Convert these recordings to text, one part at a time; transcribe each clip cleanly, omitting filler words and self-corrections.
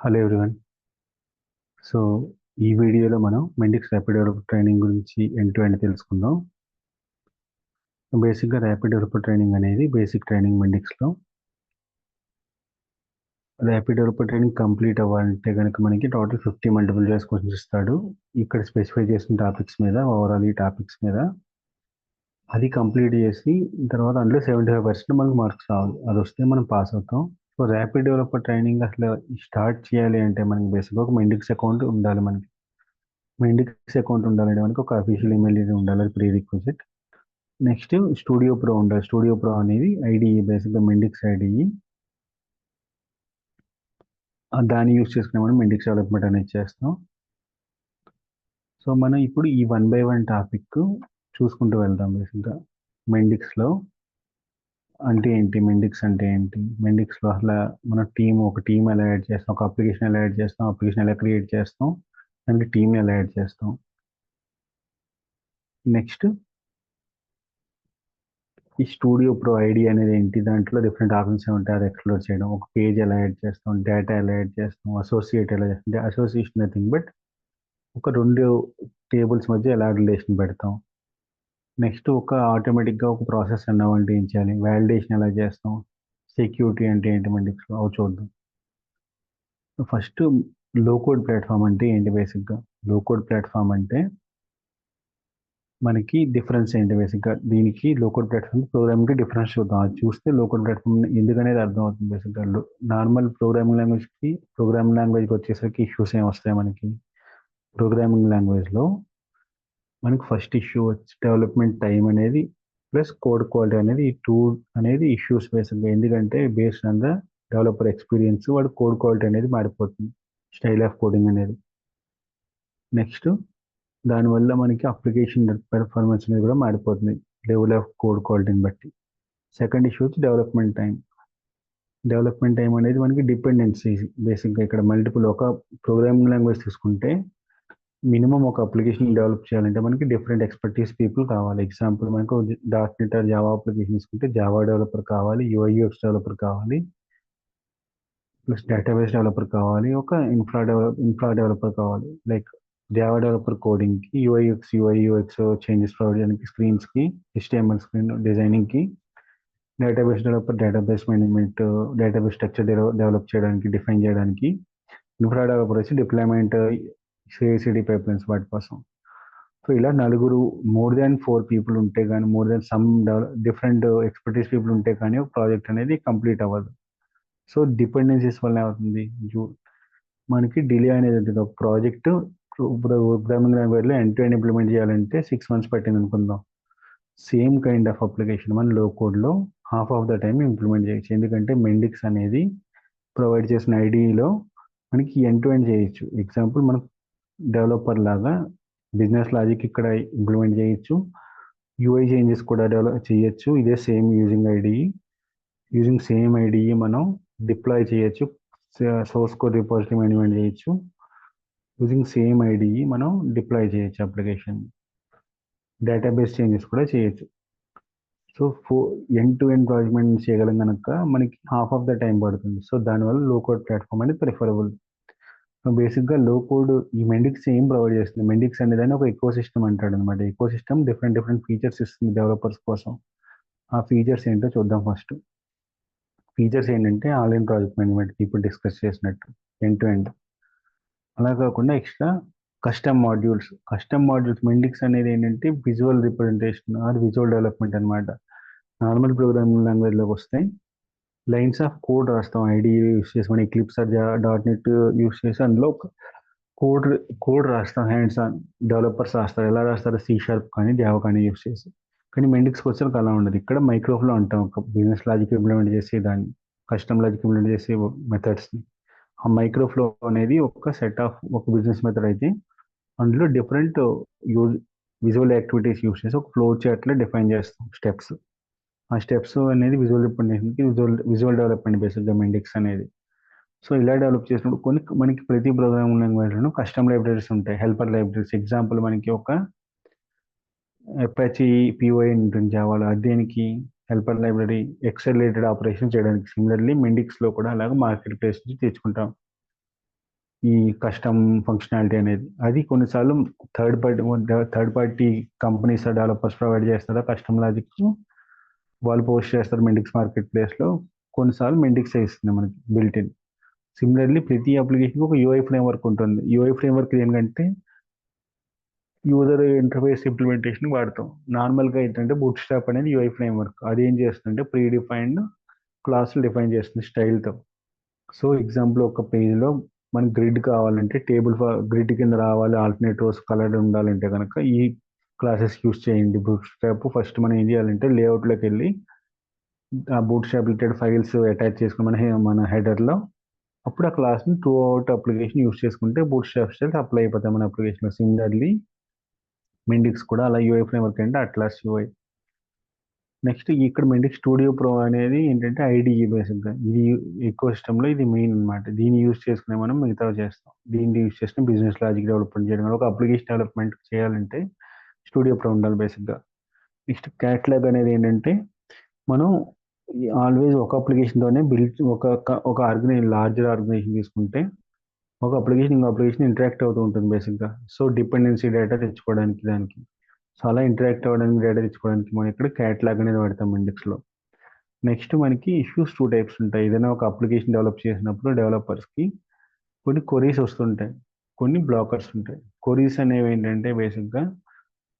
Hello everyone. So, ఈ వీడియోలో మనం మెండిక్స్ ర్యాపిడ్ డెవలపర్ ట్రైనింగ్ గురించి ఎండ్ టు ఎండ్ తెలుసుకుందాం. బేసిక్‌గా ర్యాపిడ్ డెవలపర్ ట్రైనింగ్ అనేది బేసిక్ ట్రైనింగ్ మెండిక్స్‌లో. ర్యాపిడ్ డెవలపర్ ట్రైనింగ్ కంప్లీట్ అవ్వాలంటే గనక మనకి టోటల్ 50 మల్టిపుల్ చాయిస్ క్వెషన్స్ ఇస్తాడు. ఇక్కడ స్పెసిఫై చేసిన టాపిక్స్ మీద ఓవరాల్ ఈ టాపిక్స్ మీద అది కంప్లీట్ చేసి తర్వాత అందులో 75% మనకు మార్క్స్ రావాలి. అదొస్తే మనం పాస్ అవుతాం. సో, ర్యాపిడ్ డెవలపర్ ట్రైనింగ్ అసలు స్టార్ట్ చేయాలి అంటే మనకి బేసిక్‌గా ఒక మెండిక్స్ అకౌంట్ ఉండాలి మనకి. మెండిక్స్ అకౌంట్ ఉండాలంటే మనకి ఒక అఫీషియల్ ఈమెయిల్ ఐడీ ఉండాలి. అది pre requisite. Next studio pro ఉండాలి. స్టూడియో ప్రో అనేది ఐడిఈ బేసిక్గా మెండిక్స్ ఐడిఈ. దాన్ని యూస్ చేసుకుని మనం మెండిక్స్ డెవలప్మెంట్ అనేది చేస్తాం. సో మనం ఇప్పుడు ఈ 1 by 1 టాపిక్ చూసుకుంటూ వెళ్దాం. బేసిక్గా మెండిక్స్లో అంటే ఏంటి, మెండిక్స్ అంటే ఏంటి, మెండిక్స్లో అసలు మన ఒక టీం ఎలా యాడ్ చేస్తాం, ఒక అప్లికేషన్ ఎలా యాడ్ చేస్తాం, అప్లికేషన్ ఎలా క్రియేట్ చేస్తాం, దానికి టీమ్ ఎలా యాడ్ చేస్తాం. నెక్స్ట్ ఈ స్టూడియో ప్రో ఐడి అనేది ఏంటి, దాంట్లో డిఫరెంట్ ఆప్షన్స్ ఉంటాయి, అది ఎక్స్ప్లోర్ చేయడం. ఒక పేజ్ ఎలా యాడ్ చేస్తాం, డేటా ఎలా యాడ్ చేస్తాం, అసోసియేట్ ఎలా చేస్తాం. అసోసియేషన్ నథింగ్ బట్ ఒక రెండు టేబుల్స్ మధ్య ఎలా రిలేషన్ పెడతాం. నెక్స్ట్ ఆటోమేటిక్గా ఒక ప్రాసెస్ అన్నామంటే ఏం చేయాలి, వ్యాలిడేషన్ ఎలా చేస్తాం, సెక్యూరిటీ అంటే ఏంటి మెండిక్స్లో అవి చూద్దాం. ఫస్ట్ లో కోడ్ ప్లాట్ఫామ్ అంటే ఏంటి. బేసిక్గా లో కోడ్ ప్లాట్ఫామ్ అంటే మనకి డిఫరెన్స్ ఏంటి. బేసిక్గా దీనికి లోకల్ ప్లాట్ఫామ్ ప్రోగ్రామింగ్కి డిఫరెన్స్ చూద్దాం. అది చూస్తే లోకల్ ప్లాట్ఫామ్ ఎందుకనేది అర్థమవుతుంది. బేసిక్గా నార్మల్ ప్రోగ్రామింగ్ లాంగ్వేజ్కి వచ్చేసరికి ఇష్యూస్ ఏమి వస్తాయి మనకి. ప్రోగ్రామింగ్ లాంగ్వేజ్లో మనకి ఫస్ట్ ఇష్యూ వచ్చి డెవలప్మెంట్ టైం అనేది ప్లస్ కోడ్ క్వాలిటీ అనేది ఈ టూ అనేది ఇష్యూస్ బేసిక్గా. ఎందుకంటే based on the developer experience వాడు కోడ్ క్వాలిటీ అనేది మారిపోతుంది, స్టైల్ ఆఫ్ కోడింగ్ అనేది. నెక్స్ట్ దానివల్ల మనకి అప్లికేషన్ పెర్ఫార్మెన్స్ అనేది కూడా మారిపోతుంది లెవెల్ ఆఫ్ కోడ్ క్వాలిటీని బట్టి. సెకండ్ ఇష్యూ వచ్చి డెవలప్మెంట్ టైం. డెవలప్మెంట్ టైం అనేది మనకి డిపెండెన్సీ. బేసిక్గా ఇక్కడ మల్టిపుల్ ఒక ప్రోగ్రామింగ్ లాంగ్వేజ్ తీసుకుంటే మినిమం ఒక అప్లికేషన్ డెవలప్ చేయాలంటే మనకి డిఫరెంట్ ఎక్స్పర్టీస్ పీపుల్ కావాలి. ఎగ్జాంపుల్ మనకు .NET ఆర్ జావా అప్లికేషన్ తీసుకుంటే జావా డెవలపర్ కావాలి, యూఐ/యూఎక్స్ డెవలపర్ కావాలి, ప్లస్ డేటాబేస్ డెవలపర్ కావాలి, ఒక ఇన్ఫ్రా డెవలపర్ కావాలి. లైక్ జావా డెవలపర్ కోడింగ్కి, యూఐ/యూఎక్స్ చేంజెస్ ప్రొవైడ్ చేయడానికి, స్క్రీన్స్కి, HTML స్క్రీన్ డిజైనింగ్కి, database developer database management, database structure develop చేయడానికి, డిఫైన్ చేయడానికి, ఇన్ఫ్రా డెవలపర్ వచ్చి డిప్లాయ్మెంట్, CI/CD పైప్లైన్స్ వాటి కోసం. సో ఇలా నలుగురు మోర్ దాన్ 4 పీపుల్ ఉంటే కానీ, more than some different expertise people ఉంటే కానీ ఒక ప్రాజెక్ట్ అనేది కంప్లీట్ అవ్వదు. సో డిపెండెన్సీస్ వల్ల ఏమవుతుంది, మనకి డిలే అనేది ఉంటుంది. ఒక ప్రాజెక్ట్ ప్రోగ్రామింగ్ లాంగ్వేజ్లో ఎండ్ టు ఎండ్ ఇంప్లిమెంట్ చేయాలంటే 6 months పట్టింది అనుకుందాం. సేమ్ కైండ్ ఆఫ్ అప్లికేషన్ మన లో కోడ్లో half of the time implement చేయొచ్చు. ఎందుకంటే మెండిక్స్ అనేది ప్రొవైడ్ చేసిన ఐడిలో మనకి ఎండ్ టు ఎండ్ చేయొచ్చు. ఎగ్జాంపుల్ మనం డెవలపర్ లాగా బిజినెస్ లాజిక్ ఇక్కడ ఇంప్లిమెంట్ చేయొచ్చు, యూఐ చేంజెస్ కూడా డెవలప్ చేయొచ్చు. ఇదే యూజింగ్ సేమ్ ఐడిఈ మనం డిప్లాయ్ చేయొచ్చు, సోర్స్ కోడ్ రిపోజిటరీ మేనేజ్మెంట్ చేయొచ్చు. యూజింగ్ సేమ్ ఐడిఈ మనం డిప్లాయ్ చేయొచ్చు అప్లికేషన్. డేటాబేస్ చేంజెస్ కూడా చేయొచ్చు. So end to end project చేయగలం కనుక మనకి హాఫ్ ఆఫ్ ద టైం పడుతుంది. సో దానివల్ల లో కోడ్ ప్లాట్ఫామ్ అనేది ప్రిఫరబుల్. సో బేసిక్గా లో కోడ్ ఈ మెండిక్స్ ఏం ప్రొవైడ్ చేస్తుంది, మెండిక్స్ అనేది ఒక ఎకో సిస్టమ్ అంటాడు అనమాట. ఎకో సిస్టమ్ డిఫరెంట్ ఫీచర్స్ ఇస్తుంది డెవలపర్స్ కోసం. ఆ ఫీచర్స్ ఏంటో చూద్దాం. ఫస్ట్ ఫీచర్స్ ఏంటంటే ఆన్లైన్ ప్రాజెక్ట్ మేనేజ్మెంట్ ఇప్పుడు డిస్కస్ చేసినట్టు ఎండ్ టు ఎండ్. అలా కాకుండా ఎక్స్ట్రా కస్టమ్ మాడ్యూల్స్ మెండిక్స్ అనేది ఏంటంటే visual representation or visual development అనమాట. నార్మల్ ప్రోగ్రామింగ్ లాంగ్వేజ్లోకి వస్తే లైన్స్ ఆఫ్ కోడ్ రాస్తాం, ఐడి యూస్ చేసి, మన ఎక్లిప్స్ ఆర్ .NET యూస్ చేసి అందులో కోడ్ కోడ్ రాస్తాం. హ్యాండ్స్ ఆన్ డెవలపర్స్ రాస్తారు. ఎలా రాస్తారు, C# కానీ జావా కానీ యూస్ చేసి. కానీ మెండిక్స్కి వచ్చాక అలా ఉండదు. ఇక్కడ మైక్రోఫ్లో అంటాం, ఒక బిజినెస్ లాజిక్ ఇంప్లిమెంట్ చేసి దాన్ని కస్టమ్ లాజిక్ ఇంప్లిమెంట్ చేసే మెథడ్స్ని. ఆ మైక్రోఫ్లో అనేది ఒక బిజినెస్ మెథడ్ అయితే అందులో different use visual activities use చేసి ఒక ఫ్లో చార్ట్లో డిఫైన్ చేస్తాం స్టెప్స్. ఆ స్టెప్స్ అనేది విజువల్ రిప్రజెంటేషన్కి విజువల్ డెవలప్మెంట్ బేసిక్గా మెండిక్స్ అనేది. సో ఇలా డెవలప్ చేసినప్పుడు మనకి ప్రతి ప్రోగ్రామింగ్ లాంగ్వేజ్లోనూ కస్టమ్ లైబ్రరీస్ ఉంటాయి, హెల్పర్ లైబ్రరీస్. ఎగ్జాంపుల్ మనకి ఒక అపాచీ PY ఉంటుంది జావాలో, అది దేనికి helper library, Excel related operation చేయడానికి. సిమిలర్లీ మెండిక్స్లో కూడా అలాగే మార్కెట్ ప్లేస్ నుంచి తెచ్చుకుంటాం. ఈ కస్టమ్ ఫంక్షనాలిటీ అనేది. అది కొన్నిసార్లు third party companies developers provide చేస్తారా కస్టమ్ లాజిక్, వాళ్ళు పోస్ట్ చేస్తారు మెండిక్స్ మార్కెట్ ప్లేస్లో. కొన్నిసార్లు మెండిక్స్ ఇస్తుంది మనకి బిల్ట్ ఇన్. సిమిలర్లీ ప్రతి అప్లికేషన్ ఒక యూఐ ఫ్రేమ్వర్క్ ఉంటుంది. యూఐ ఫ్రేమ్వర్క్ ఏంటంటే యూజర్ ఇంటర్ఫేస్ ఇంప్లిమెంటేషన్ వాడతాం. నార్మల్గా ఏంటంటే బూట్ స్ట్రాప్ అనేది యూఐ ఫ్రేమ్వర్క్. అది ఏం చేస్తుందంటే ప్రీ డిఫైన్డ్ క్లాసులు డిఫైన్ చేస్తుంది స్టైల్తో. సో ఎగ్జాంపుల్ ఒక పేజ్లో మనకి గ్రిడ్ కావాలంటే గ్రిడ్ కింద రావాలి, ఆల్టర్నేట్ రోస్ కలర్ ఉండాలంటే కనుక ఈ క్లాసెస్ యూస్ చేయండి. బూట్ స్ట్రాప్ ఫస్ట్ మనం ఏం చేయాలంటే లేఅవుట్లోకి వెళ్ళి ఆ boot strap related files attach చేసుకుని మన హెడర్లో, అప్పుడు ఆ క్లాస్ని త్రూ అవుట్ అప్లికేషన్ యూస్ చేసుకుంటే బూట్ స్ట్రాప్ స్టైల్స్ అప్లై అయిపోతాయి మన అప్లికేషన్లో. సిమిలర్లీ మెండిక్స్ కూడా అలా యూఐ ఫ్రేమ్వర్క్ అంటే అట్లాస్ యూఐ. నెక్స్ట్ ఇక్కడ మెండిక్ స్టూడియో ప్రో అనేది ఏంటంటే ఐడిఈ బేసిక్గా. ఇది ఎకో సిస్టంలో ఇది మెయిన్ అనమాట. దీన్ని యూస్ చేసుకునే మనం మిగతావి చేస్తాం. దీన్ని యూస్ చేసుకుని బిజినెస్ లాజిక్ డెవలప్మెంట్ చేయడం, ఒక అప్లికేషన్ డెవలప్మెంట్ చేయాలంటే స్టూడియో ప్రో ఉండాలి బేసిక్గా. నెక్స్ట్ క్యాట్లాగ్ అనేది ఏంటంటే మనం ఆల్వేస్ ఒక అప్లికేషన్తోనే బిల్డ్ ఒక లార్జర్ ఆర్గనైజేషన్ తీసుకుంటే ఒక అప్లికేషన్ ఇంకో అప్లికేషన్ ఇంటరాక్ట్ అవుతూ ఉంటుంది బేసిక్గా. సో డిపెండెన్సీ డేటా తెచ్చుకోవడానికి దానికి, సో అలా ఇంటరాక్ట్ అవ్వడానికి డేటా తెచ్చుకోవడానికి మనం ఇక్కడ క్యాట్లాగ్ అనేది వాడతాం ఇండెక్స్లో. నెక్స్ట్ మనకి ఇష్యూస్ 2 టైప్స్ ఉంటాయి. ఏదైనా ఒక అప్లికేషన్ డెవలప్ చేసినప్పుడు డెవలపర్స్కి కొన్ని కొరీస్ వస్తుంటాయి, కొన్ని బ్లాకర్స్ ఉంటాయి. కొరీస్ అనేవి ఏంటంటే బేసిక్గా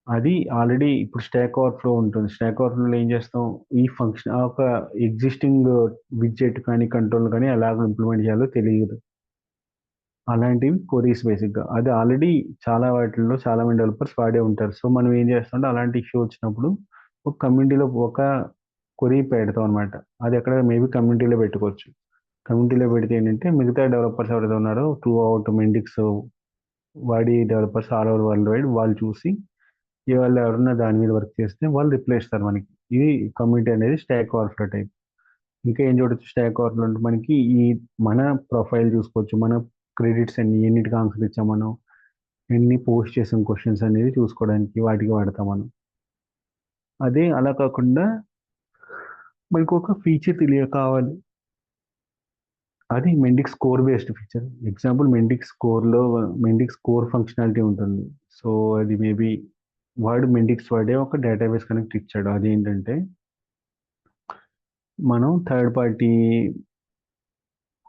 అది ఆల్రెడీ ఇప్పుడు స్టాక్ ఓవర్ఫ్లో ఉంటుంది. స్టాక్ ఓవర్ఫ్లోలో ఏం చేస్తాం, ఈ ఫంక్షన్ ఒక ఎగ్జిస్టింగ్ విడ్జెట్ కానీ కంట్రోల్ కానీ ఎలాగ ఇంప్లిమెంట్ చేయాలో తెలియదు. అలాంటివి కొరీస్ బేసిక్గా. అది ఆల్రెడీ చాలా వాటిల్లో చాలా మంది డెవలపర్స్ వాడే ఉంటారు. సో మనం ఏం చేస్తామంటే అలాంటి ఇష్యూ వచ్చినప్పుడు ఒక కమ్యూనిటీలో ఒక కొరీ పెడతాం అనమాట. అది ఎక్కడ మేబీ కమ్యూనిటీలో పెట్టుకోవచ్చు. కమ్యూనిటీలో పెడితే ఏంటంటే మిగతా డెవలపర్స్ ఎవరైతే ఉన్నారో త్రూ అవుట్ మెండిక్స్ వాడి developers all over world wide వాళ్ళు చూసి ఏ వాళ్ళు ఎవరన్నా దాని మీద వర్క్ చేస్తే వాళ్ళు రిప్లై ఇస్తారు మనకి. ఇది కమ్యూనిటీ అనేది స్టాక్ ఓవర్ఫ్లో టైప్. ఇంకా ఏం చూడొచ్చు స్టాక్ ఓవర్ఫ్లో అంటే మనకి ఈ మన ప్రొఫైల్ చూసుకోవచ్చు, మన క్రెడిట్స్ ఎన్నిటికి ఆన్సర్ ఇచ్చాం మనం, ఎన్ని పోస్ట్ చేసాం క్వశ్చన్స్ అనేది చూసుకోవడానికి వాటికి వాడతాం మనం. అదే అలా కాకుండా మనకు ఒక ఫీచర్ కావాలి, అది Mendix core based feature. Example Mendix core functionality ఉంటుంది. సో అది మేబీ మెండిక్స్ వాడే ఒక డేటాబేస్ కనెక్ట్ ఇచ్చాడు. అదేంటంటే మనం థర్డ్ పార్టీ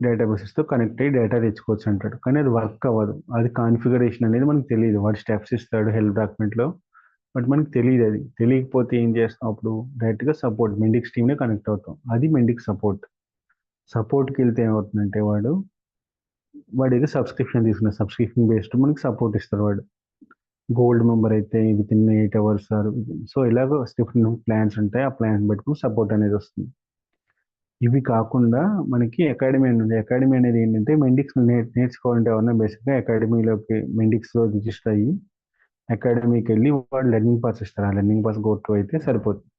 డేటాబేసెస్తో కనెక్ట్ అయ్యి డేటా తెచ్చుకోవచ్చు అంటాడు, కానీ అది వర్క్ అవ్వదు. అది కాన్ఫిగరేషన్ అనేది మనకు తెలియదు. వాడు స్టెప్స్ ఇస్తాడు హెల్ప్ డాక్యుమెంట్లో, బట్ మనకు తెలియదు. అది తెలియకపోతే ఏం చేస్తాం, అప్పుడు డైరెక్ట్గా సపోర్ట్ మెండిక్స్ టీమ్నే కనెక్ట్ అవుతాం. అది మెండిక్స్ సపోర్ట్కి వెళ్తే ఏమవుతుందంటే వాడు ఏదో సబ్స్క్రిప్షన్ తీసుకున్న సబ్స్క్రిప్షన్ బేస్డ్ మనకి సపోర్ట్ ఇస్తారు. వాడు గోల్డ్ మెంబర్ అయితే విత్ ఇన్ 8 hours సో ఇలాగో డిఫరెంట్ ప్లాన్స్ ఉంటాయి. ఆ ప్లాన్స్ పెట్టుకుని సపోర్ట్ అనేది వస్తుంది. ఇవి కాకుండా మనకి అకాడమీ అని ఉంది. అకాడమీ అనేది ఏంటంటే మెండిక్స్ నేర్చుకోవాలంటే ఎవరన్నా బేసిక్గా అకాడమీలోకి మెండిక్స్లో రిజిస్టర్ అయ్యి అకాడమీకి వెళ్ళి వాడు లెర్నింగ్ పాస్ ఇస్తారు. ఆ లెర్నింగ్ పాస్ గోటు అయితే సరిపోతుంది.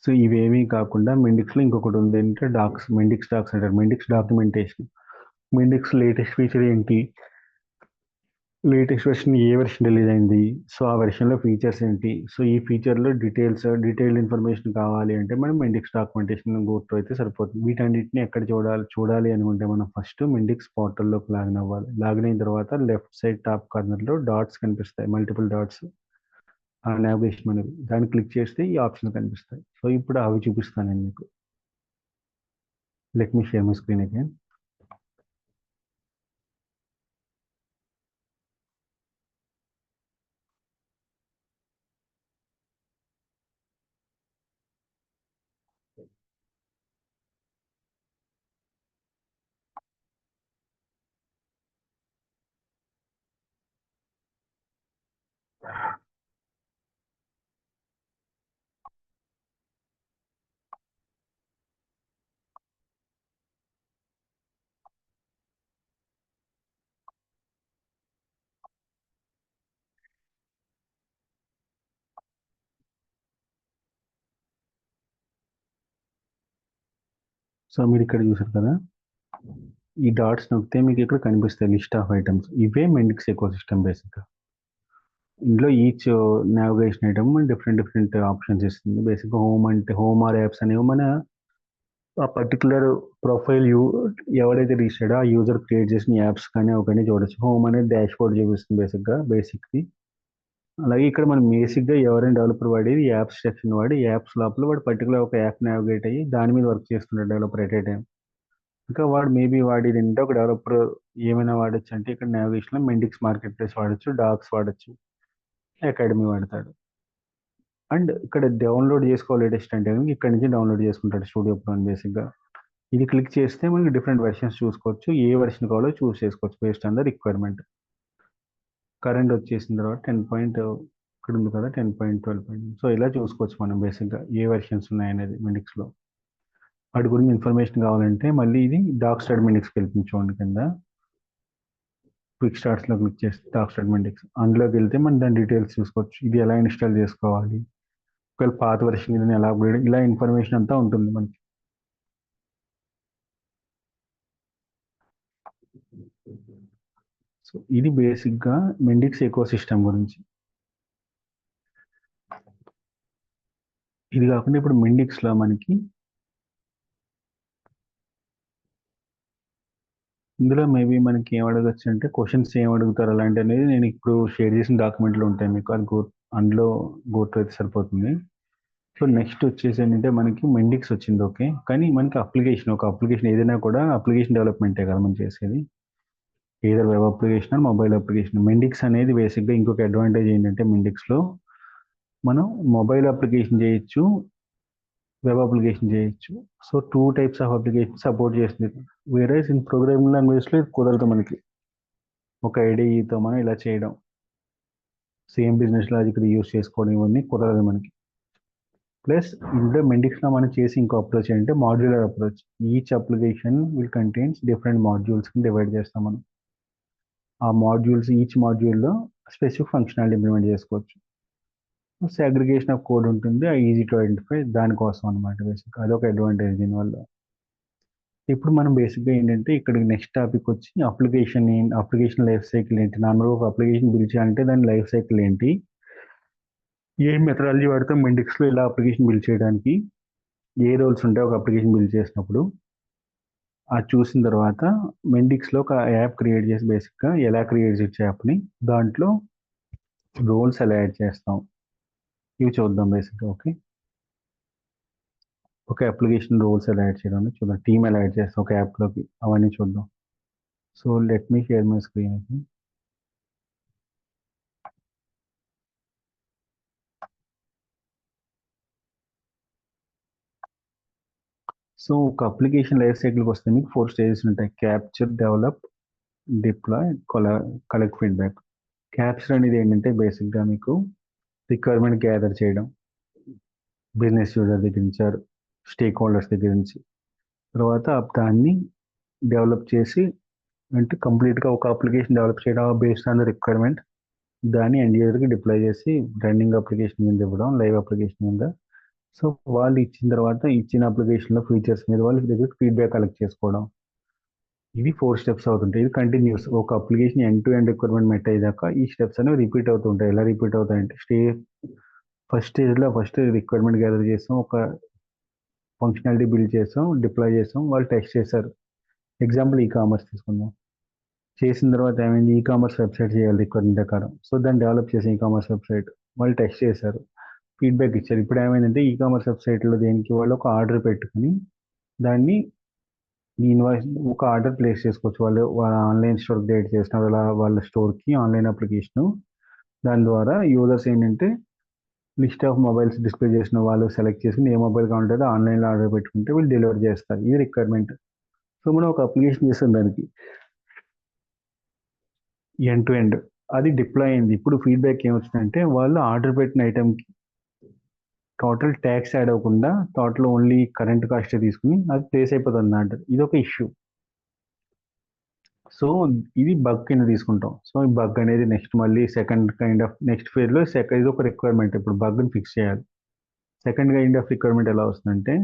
సో ఇవేమీ కాకుండా మెండిక్స్లో ఇంకొకటి ఉంది ఏంటంటే మెండిక్స్ డాక్స్ అంటారు. మెండిక్స్ డాక్యుమెంటేషన్. మెండిక్స్ లేటెస్ట్ ఫీచర్ ఏంటి, లేటెస్ట్ వెర్షన్ ఏ వెర్షన్ రిలీజ్ అయింది, సో ఆ వెర్షన్లో ఫీచర్స్ ఏంటి, సో ఈ ఫీచర్లో డీటెయిల్డ్ ఇన్ఫర్మేషన్ కావాలి అంటే మనం మెండిక్స్ డాక్యుమెంటేషన్ గోతో అయితే సరిపోతుంది. వీటన్నిటిని ఎక్కడ చూడాలి అనుకుంటే మనం ఫస్ట్ మెండిక్స్ పోర్టల్లోకి లాగిన్ అవ్వాలి. లాగిన్ అయిన తర్వాత లెఫ్ట్ సైడ్ టాప్ కార్నర్లో డాట్స్ కనిపిస్తాయి, మల్టిపుల్ డాట్స్, ఆ నావిగేషన్ అనేది దాన్ని క్లిక్ చేస్తే ఈ ఆప్షన్ కనిపిస్తాయి. సో ఇప్పుడు అవి చూపిస్తాను నేను మీకు. Let me share my screen again. So మీరు ఇక్కడ చూసారు కదా, ఈ డాట్స్ నొక్కితే మీకు ఇక్కడ కనిపిస్తాయి లిస్ట్ ఆఫ్ ఐటమ్స్. ఇవే మెండిక్స్ ఎకో సిస్టమ్ బేసిక్గా. ఇందులో each navigation item different options ఇస్తుంది. బేసిక్గా హోమ్ అంటే హోమ్ ఆర్ యాప్స్ అనేవి మన ఆ పర్టికులర్ ప్రొఫైల్ ఎవరైతే రిజిస్టర్డో ఆ యూజర్ క్రియేట్ చేసిన యాప్స్ కానీ అవన్నీ చూడొచ్చు. హోమ్ అనేది డాష్ బోర్డ్ చూపిస్తుంది బేసిక్‌ది. అలాగే ఇక్కడ మనం బేసిక్‌గా ఎవరైనా డెవలపర్ వాడేది యాప్స్ సెక్షన్ వాడి యాప్స్ లోపల వాడు పర్టికులర్ ఒక యాప్ నావిగేట్ అయ్యి దాని మీద వర్క్ చేస్తున్నాడు డెవలపర్ ఎట్ ఏ టైమ్. ఇంకా వాడు మేబీ వాడేదంటే ఒక డెవలపర్ ఏమైనా వాడొచ్చు అంటే ఇక్కడ నావిగేషన్‌లో మెండిక్స్ మార్కెట్ ప్లేస్ వాడొచ్చు, డాక్స్ వాడొచ్చు, అకాడమీ వాడతాడు. అండ్ ఇక్కడ డౌన్లోడ్ చేసుకోవాలి లేటెస్ట్ అంటే కనుక ఇక్కడ నుంచి డౌన్లోడ్ చేసుకుంటాడు స్టూడియో ప్రో బేసిక్‌గా. ఇది క్లిక్ చేస్తే మనకి డిఫరెంట్ వెర్షన్స్ చూసుకోవచ్చు. ఏ వెర్షన్ కావాలో చూస్ చేసుకోవచ్చు based on the requirement. Current వచ్చేసిన తర్వాత 10 ఇక్కడ ఉంది కదా 10.12. సో ఇలా చూసుకోవచ్చు మనం బేసిక్గా ఏ వెర్షన్స్ ఉన్నాయనేది మినిక్స్లో. వాటి గురించి ఇన్ఫర్మేషన్ కావాలంటే మళ్ళీ ఇది డాక్ స్టార్ట్ మినిక్స్కి వెళ్తుంది చూడండి కింద. క్విక్ స్టార్ట్స్లో క్లిక్ చేస్తే డాక్ స్టార్ట్ మినిక్స్ అందులోకి వెళ్తే మనం దాని డీటెయిల్స్ చూసుకోవచ్చు. ఇది ఎలా ఇన్స్టాల్ చేసుకోవాలి, ఒకవేళ పాత వెర్షన్ ఇది ఎలా అప్గ్రేడ్, ఇలా ఇన్ఫర్మేషన్ అంతా ఉంటుంది మనకి. సో ఇది బేసిక్గా మెండిక్స్ ఎకో సిస్టమ్ గురించి. ఇది కాకుండా ఇప్పుడు మెండిక్స్లో మనకి ఇందులో మేబీ మనకి ఏం అడగచ్చు అంటే క్వశ్చన్స్ ఏం అడుగుతారు అలాంటి అనేది నేను ఇప్పుడు షేర్ చేసిన డాక్యుమెంట్లో ఉంటాయి మీకు, అది అందులో గోత్ర అయితే సరిపోతుంది. సో నెక్స్ట్ వచ్చేసి ఏంటంటే మనకి మెండిక్స్ వచ్చింది ఓకే, కానీ మనకి ఒక అప్లికేషన్ ఏదైనా కూడా అప్లికేషన్ డెవలప్మెంటే కదా మనం చేసేది, ఏదో వెబ్ అప్లికేషన్ మొబైల్ అప్లికేషన్. మెండిక్స్ అనేది బేసిక్గా ఇంకొక అడ్వాంటేజ్ ఏంటంటే మెండిక్స్లో మనం మొబైల్ అప్లికేషన్ చేయొచ్చు, వెబ్ అప్లికేషన్ చేయొచ్చు. So 2 types of application support చేస్తుంది. వేరే ఇన్ ప్రోగ్రామింగ్ లాంగ్వేజ్లో ఇది కుదరదు మనకి ఒక ఐడిఈతో మనం ఇలా చేయడం, సేమ్ బిజినెస్ లాజిక్ యూస్ చేసుకోవడం ఇవన్నీ కుదరదు మనకి. ప్లస్ ఇందులో మెండిక్స్లో మనం చేసి ఇంకో అప్రోచ్ ఏంటంటే modular approach. Each application will contains different మాడ్యూల్స్కి డివైడ్ చేస్తాం మనం. ఆ మాడ్యూల్స్ ఈచ్ మాడ్యూల్లో స్పెసిఫిక్ ఫంక్షనాలిటీ ఇంప్లిమెంట్ చేసుకోవచ్చు. సెగ్రిగేషన్ ఆఫ్ కోడ్ ఉంటుంది, ఆ ఈజీ టు ఐడెంటిఫై దానికోసం అనమాట బేసిక్. అదొక అడ్వాంటేజ్ దీనివల్ల. ఇప్పుడు మనం బేసిక్గా ఏంటంటే ఇక్కడ నెక్స్ట్ టాపిక్ వచ్చి అప్లికేషన్ లైఫ్ సైకిల్ ఏంటి, నార్మల్గా ఒక అప్లికేషన్ బిల్డ్ చేయాలంటే దాని లైఫ్ సైకిల్ ఏంటి, ఏ మెథడాలజీ వాడతాం మెండిక్స్లో ఇలా అప్లికేషన్ బిల్డ్ చేయడానికి, ఏ రోల్స్ ఉంటాయి ఒక అప్లికేషన్ బిల్డ్ చేసినప్పుడు, అది చూసిన తర్వాత మెండిక్స్లో ఒక యాప్ క్రియేట్ చేసి బేసిక్గా ఎలా క్రియేట్ చేయొచ్చు యాప్ని, దాంట్లో రోల్స్ ఎలా యాడ్ చేస్తాం ఇవి చూద్దాం బేసిక్గా. ఓకే, ఒక అప్లికేషన్ రోల్స్ ఎలా యాడ్ చేయడం చూద్దాం, టీమ్ ఎలా యాడ్ చేస్తాం ఒక యాప్లోకి అవన్నీ చూద్దాం. So let me share my screen. So ఒక అప్లికేషన్ లైఫ్ సైకిల్కి వస్తే మీకు 4 స్టేజెస్ ఉంటాయి: capture, develop, deploy, collect feedback. Capture అనేది ఏంటంటే బేసిక్గా మీకు రిక్వైర్మెంట్ గ్యాదర్ చేయడం, బిజినెస్ యూజర్ దగ్గర నుంచి, స్టేక్ హోల్డర్స్ దగ్గర నుంచి. తర్వాత దాన్ని డెవలప్ చేసి అంటే కంప్లీట్గా ఒక అప్లికేషన్ డెవలప్ చేయడం బేస్డ్ ఆన్ ద రిక్వైర్మెంట్, దాన్ని ఎండ్ యూజర్కి డిప్లాయ్ చేసి రన్నింగ్ అప్లికేషన్ మీద ఇవ్వడం, లైవ్ అప్లికేషన్ మీద. సో వాళ్ళు ఇచ్చిన తర్వాత ఇచ్చిన అప్లికేషన్లో ఫీచర్స్ మీద వాళ్ళ దగ్గర ఫీడ్బ్యాక్ కలెక్ట్ చేసుకోవడం. ఇవి 4 స్టెప్స్ అవుతుంటాయి. ఇది కంటిన్యూస్ ఒక application end to end requirement met అయ్యాక ఈ స్టెప్స్ అనేవి రిపీట్ అవుతుంటాయి. ఎలా రిపీట్ అవుతాయంటే ఫస్ట్ స్టేజ్లో ఫస్ట్ రిక్వైర్మెంట్ గ్యాదర్ చేస్తాం, ఒక ఫంక్షనాలిటీ బిల్డ్ చేస్తాం, డిప్లాయ్ చేస్తాం, వాళ్ళు టెస్ట్ చేశారు. ఎగ్జాంపుల్ కామర్స్ తీసుకుందాం. చేసిన తర్వాత ఏమైంది, కామర్స్ వెబ్సైట్ చేయాలి రిక్వైర్మెంట్ ప్రకారం. సో దాన్ని డెవలప్ చేసి కామర్స్ వెబ్సైట్ వాళ్ళు టెస్ట్ చేశారు, ఫీడ్బ్యాక్ ఇచ్చారు. ఇప్పుడు ఏమైందంటే కామర్స్ వెబ్సైట్లో దేనికి వాళ్ళు ఒక ఆర్డర్ పెట్టుకుని దాన్ని ఇన్వాయిస్ ఒక ఆర్డర్ ప్లేస్ చేసుకోవచ్చు. వాళ్ళ ఆన్లైన్ స్టోర్ క్రియేట్ చేసిన వాళ్ళ స్టోర్కి ఆన్లైన్ అప్లికేషన్. దాని ద్వారా యూజర్స్ ఏంటంటే లిస్ట్ ఆఫ్ మొబైల్స్ డిస్ప్లే చేసిన వాళ్ళు సెలెక్ట్ చేసుకుని ఏ మొబైల్ కావాలంటే ఆన్లైన్లో ఆర్డర్ పెట్టుకుంటే వీళ్ళు డెలివరీ చేస్తారు. ఇది రిక్వైర్మెంట్. సో మనం ఒక అప్లికేషన్ చేస్తాం దానికి ఎండ్ టు ఎండ్, అది డిప్లాయ్ అయింది. ఇప్పుడు ఫీడ్బ్యాక్ ఏమొచ్చిందంటే వాళ్ళు ఆర్డర్ పెట్టిన ఐటెంకి టోటల్ ట్యాక్స్ యాడ్ అవ్వకుండా టోటల్ ఓన్లీ కరెంట్ కాస్ట్ తీసుకుని అది ప్లేస్ అయిపోతుంది అన్నమాట. ఇది ఒక ఇష్యూ. సో ఇది బగ్ కింద తీసుకుంటాం. సో ఈ బగ్ అనేది నెక్స్ట్ మళ్ళీ సెకండ్ కైండ్ ఆఫ్ నెక్స్ట్ ఫేజ్లో ఇది ఒక రిక్వైర్మెంట్. ఇప్పుడు బగ్ని ఫిక్స్ చేయాలి. సెకండ్ కైండ్ ఆఫ్ రిక్వైర్మెంట్ ఎలా వస్తుందంటే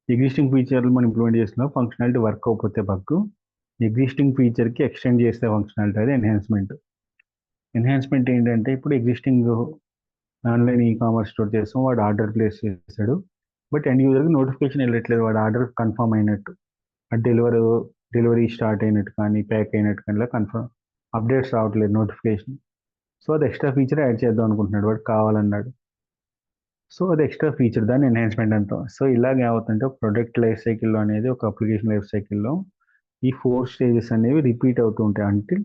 ఎగ్జిస్టింగ్ ఫీచర్లు మనం ఇంప్లిమెంట్ చేసిన ఫంక్షనాలిటీ వర్క్ అవ్వకపోతే బగ్, ఎగ్జిస్టింగ్ ఫీచర్కి ఎక్స్టెండ్ చేస్తే ఫంక్షనాలిటీ, అది ఎన్హాన్స్మెంట్. ఎన్హాన్స్మెంట్ ఏంటంటే ఇప్పుడు ఎగ్జిస్టింగ్ ఆన్లైన్ కామర్స్ స్టోర్ చేస్తాం, వాడు ఆర్డర్ ప్లేస్ చేశాడు, బట్ ఎండ్ యూజర్కి నోటిఫికేషన్ వెళ్ళట్లేదు వాడు ఆర్డర్ కన్ఫర్మ్ అయినట్టు, డెలివరీ స్టార్ట్ అయినట్టు కానీ ప్యాక్ అయినట్టు కానీ ఇలా కన్ఫర్మ్ అప్డేట్స్ రావట్లేదు నోటిఫికేషన్. సో అది ఎక్స్ట్రా ఫీచర్ యాడ్ చేద్దాం అనుకుంటున్నాడు వాడు, కావాలన్నాడు. సో అది ఎక్స్ట్రా ఫీచర్, దాన్ని ఎన్హాన్స్మెంట్ అంటాం. సో ఇలాగ ఏమవుతుందంటే ఒక ప్రొడక్ట్ లైఫ్ సైకిల్లో అనేది, ఒక అప్లికేషన్ లైఫ్ సైకిల్లో ఈ 4 స్టేజెస్ అనేవి రిపీట్ అవుతూ ఉంటాయి అంటే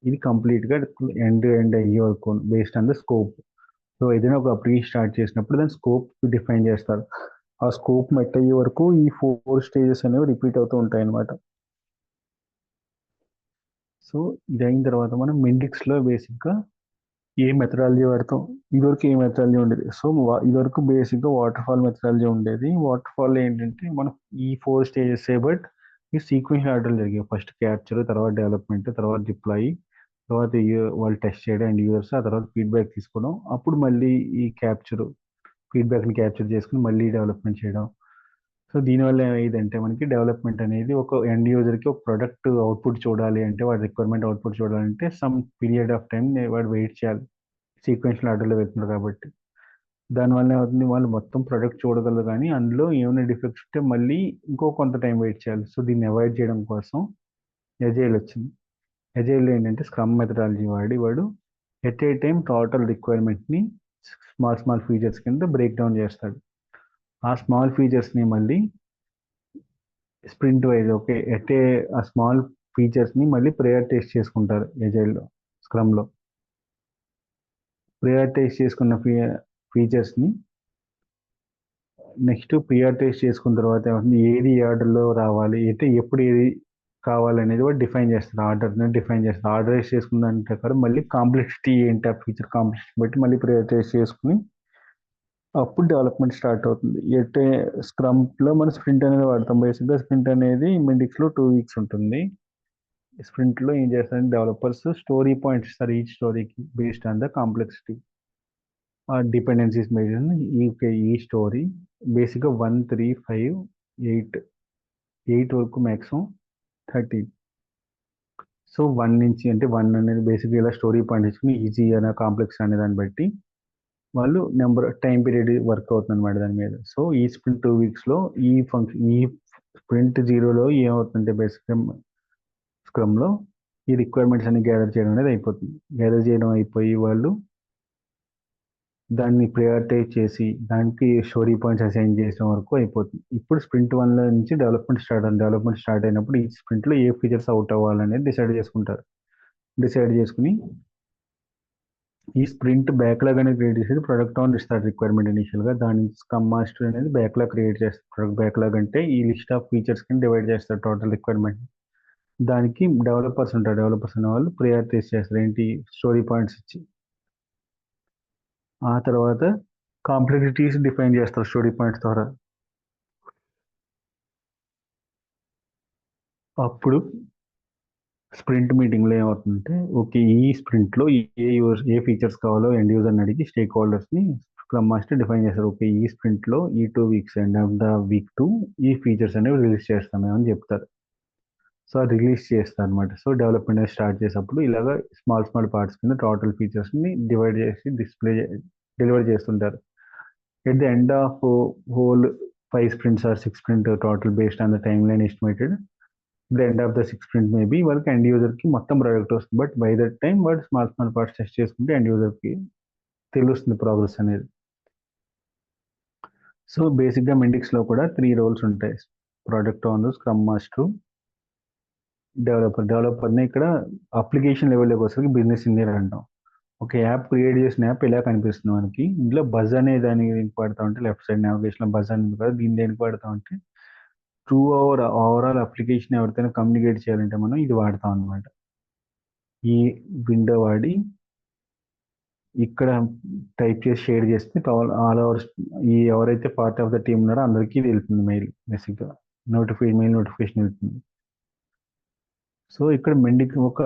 ఇది కంప్లీట్గా ఎండ్ అయ్యే వరకు based on the scope. So ఏదైనా ఒక అప్లికేషన్ స్టార్ట్ చేసినప్పుడు దాని స్కోప్ డిఫైన్ చేస్తారు. ఆ స్కోప్ మెట్ అయ్యే వరకు ఈ 4 స్టేజెస్ అనేవి రిపీట్ అవుతూ ఉంటాయి అన్నమాట. సో ఇది అయిన తర్వాత మనం మెండిక్స్లో బేసిక్గా ఏ మెథడాలజీ వాడతాం. ఇదివరకు ఏ మెథడాలజీ ఉండేది. సో ఇదివరకు బేసిక్గా వాటర్ ఫాల్ మెథడాలజీ ఉండేది. వాటర్ ఫాల్ ఏంటంటే మనం ఈ 4 స్టేజెస్ బట్ ఈ సీక్వెన్స్ ఆర్డర్ జరిగాయి. ఫస్ట్ క్యాప్చర్, తర్వాత డెవలప్మెంట్, తర్వాత డిప్లాయ్, తర్వాత వాళ్ళు టెస్ట్ చేయడం అండ్ యూజర్స్, ఆ తర్వాత ఫీడ్బ్యాక్ తీసుకోవడం, అప్పుడు మళ్ళీ ఈ ఫీడ్బ్యాక్ని క్యాప్చర్ చేసుకుని మళ్ళీ డెవలప్మెంట్ చేయడం. సో దీనివల్ల ఏదంటే మనకి డెవలప్మెంట్ అనేది ఒక ఎండ్ యూజర్కి ఒక ప్రొడక్ట్ అవుట్పుట్ చూడాలి అంటే, వాడి రిక్వైర్మెంట్ అవుట్పుట్ చూడాలంటే సమ్ పీరియడ్ ఆఫ్ టైం వాడు వెయిట్ చేయాలి. సీక్వెన్షియల్ ఆర్డర్లో వెళ్తున్నారు కాబట్టి దానివల్ల ఏమవుతుంది, వాళ్ళు మొత్తం ప్రొడక్ట్ చూడగలరు కానీ అందులో ఏమైనా డిఫెక్ట్స్ ఉంటే మళ్ళీ ఇంకో కొంత టైం వెయిట్ చేయాలి. సో దీన్ని అవాయిడ్ చేయడం కోసం ఎజైల్ వచ్చింది. ఎజైల్ ఏంటంటే స్క్రమ్ మెథడాలజీ వాడు ఎట్ ఏ టైం టోటల్ రిక్వైర్మెంట్ని స్మాల్ ఫీచర్స్ కింద బ్రేక్ డౌన్ చేస్తాడు. ఆ స్మాల్ ఫీచర్స్ని మళ్ళీ స్ప్రింట్ వైజ్ ఆ స్మాల్ ఫీచర్స్ని మళ్ళీ ప్రయారిటైజ్ చేసుకుంటారు ఎజైల్లో, స్క్రమ్లో. ప్రయారిటైజ్ చేసుకున్న ఫీచర్స్ని నెక్స్ట్ ప్రియారిటైజ్ చేసుకున్న తర్వాత ఏమవుతుంది, ఏది ఆర్డర్లో రావాలి అయితే ఎప్పుడు ఏది కావాలనేది కూడా డిఫైన్ చేస్తారు. ఆర్డర్ని డిఫైన్ చేస్తారు. ఆర్డరైజ్ చేసుకున్న దాని ప్రకారం మళ్ళీ కాంప్లెక్సిటీ ఏంటి, ఆ ఫీచర్ కాంప్లెక్సిటీ బట్టి మళ్ళీ ప్రియారిటైజ్ చేసుకుని అప్పుడు డెవలప్మెంట్ స్టార్ట్ అవుతుంది. స్క్రమ్లో మనం స్ప్రింట్ అనేది వాడతాం. బేసిక్గా స్ప్రింట్ అనేది మెండిక్స్లో 2 వీక్స్ ఉంటుంది. స్ప్రింట్లో ఏం చేస్తారంటే డెవలపర్స్ స్టోరీ పాయింట్స్ ఇస్తారు ఈచ్ స్టోరీకి బేస్డ్ ఆన్ ద కాంప్లెక్సిటీ. ఆ డిపెండెన్సీస్ మెజర్ ఈ స్టోరీ బేసిక్గా 1, 3, 5, 8 వరకు మ్యాక్సిమం 13. సో 1 నుంచి అంటే 1 అనేది బేసిక్గా ఇలా స్టోరీ పాయింట్ ఇచ్చుకుని ఈజీ అనే కాంప్లెక్స్ అనే దాన్ని బట్టి వాళ్ళు నెంబర్ టైం పీరియడ్ వర్క్ అవుతుంది అనమాట దాని మీద. సో ఈ స్ప్రింట్ 2 వీక్స్లో ఈ స్ప్రింట్ 0లో ఏమవుతుందంటే బేసిక్గా స్క్రమ్లో ఈ రిక్వైర్మెంట్స్ అన్ని గ్యాదర్ చేయడం అనేది అయిపోతుంది. గ్యాదర్ చేయడం అయిపోయి వాళ్ళు దాన్ని ప్రయారిటైజ్ చేసి దానికి స్టోరీ పాయింట్స్ అసైన్ చేసిన వరకు అయిపోతుంది. ఇప్పుడు స్ప్రింట్ 1లో నుంచి డెవలప్మెంట్ స్టార్ట్ అయినప్పుడు ఈ స్ప్రింట్లో ఏ ఫీచర్స్ అవుట్ అవ్వాలనేది డిసైడ్ చేసుకుంటారు. డిసైడ్ చేసుకుని ఈ స్ప్రింట్ బ్యాక్లాగ్ అనేది క్రియేట్ చేసేది ప్రొడక్ట్ ఓనర్ ఇస్తారు రిక్వైర్మెంట్ ఇనిషియల్గా. దాని నుంచి స్క్రమ్ మాస్టర్ అనేది బ్యాక్లాగ్ క్రియేట్ చేస్తారు. ప్రొడక్ట్ బ్యాక్లాగ్ అంటే ఈ లిస్ట్ ఆఫ్ ఫీచర్స్ కింద డివైడ్ చేస్తారు టోటల్ రిక్వైర్మెంట్. దానికి డెవలపర్స్ ఉంటారు. డెవలపర్స్ అనే వాళ్ళు ప్రయారిటైజ్ చేస్తారు ఏంటి, స్టోరీ పాయింట్స్ ఇచ్చి. ఆ తర్వాత కాంప్లెక్సిటీస్ డిఫైన్ చేస్తారు స్టోరీ పాయింట్స్ ద్వారా. అప్పుడు స్ప్రింట్ మీటింగ్లో ఏమవుతుందంటే ఓకే ఈ స్ప్రింట్లో ఏ ఫీచర్స్ కావాలో ఎండ్ యూజర్ని అడిగి స్టేక్ హోల్డర్స్ని స్క్రమ్ మాస్టర్ డిఫైన్ చేస్తారు. ఓకే ఈ స్ప్రింట్లో ఈ 2 weeks end of the week 2 ఈ ఫీచర్స్ అనేవి రిలీజ్ చేస్తాము అని చెప్తారు. సో అది రిలీజ్ చేస్తారు అనమాట. సో డెవలప్మెంట్ స్టార్ట్ చేసేటప్పుడు ఇలాగ స్మాల్ పార్ట్స్ కింద టోటల్ ఫీచర్స్ని డివైడ్ చేసి డెలివర్ చేస్తుంటారు. At the end of whole 5 sprints or 6 sprint total based on the timeline estimated, the end of the 6 sprint maybe వాళ్ళకి ఎండ్ యూజర్కి మొత్తం ప్రోడక్ట్ వస్తుంది. బట్ బై దట్ టైం వాడు small parts test చేసుకుంటే end యూజర్కి తెలుస్తుంది progress అనేది. So బేసిక్గా మెండిక్స్లో కూడా 3 roles ఉంటాయి: ప్రోడక్ట్ ఓనర్, స్క్రమ్ మాస్టర్, డెవలపర్ని ఇక్కడ అప్లికేషన్ లెవెల్లోకి వచ్చేసరికి బిజినెస్ ఇంజనీర్ అంటాం. ఒక యాప్ క్రియేట్ చేసిన యాప్ ఇలా కనిపిస్తుంది మనకి. ఇందులో బజ్ అనే దానికి దేనికి వాడతా ఉంటే లెఫ్ట్ సైడ్ నావిగేషన్ బజ్ అని కదా, దీన్ని దేనికి వాడతా ఉంటే త్రూ ఓవరాల్ అప్లికేషన్ ఎవరితోనే కమ్యూనికేట్ చేయాలంటే మనం ఇది వాడతాం అనమాట. ఈ విండో వాడి ఇక్కడ టైప్ చేసి షేర్ చేస్తే ఆల్ ఓవర్ ఈ ఎవరైతే పార్ట్ ఆఫ్ ద టీమ్ ఉన్నారో అందరికీ వెళ్తుంది మెయిల్, బేసిక్గా మెయిల్ నోటిఫికేషన్ వెళ్తుంది. సో ఇక్కడ మెండిక్ ఒక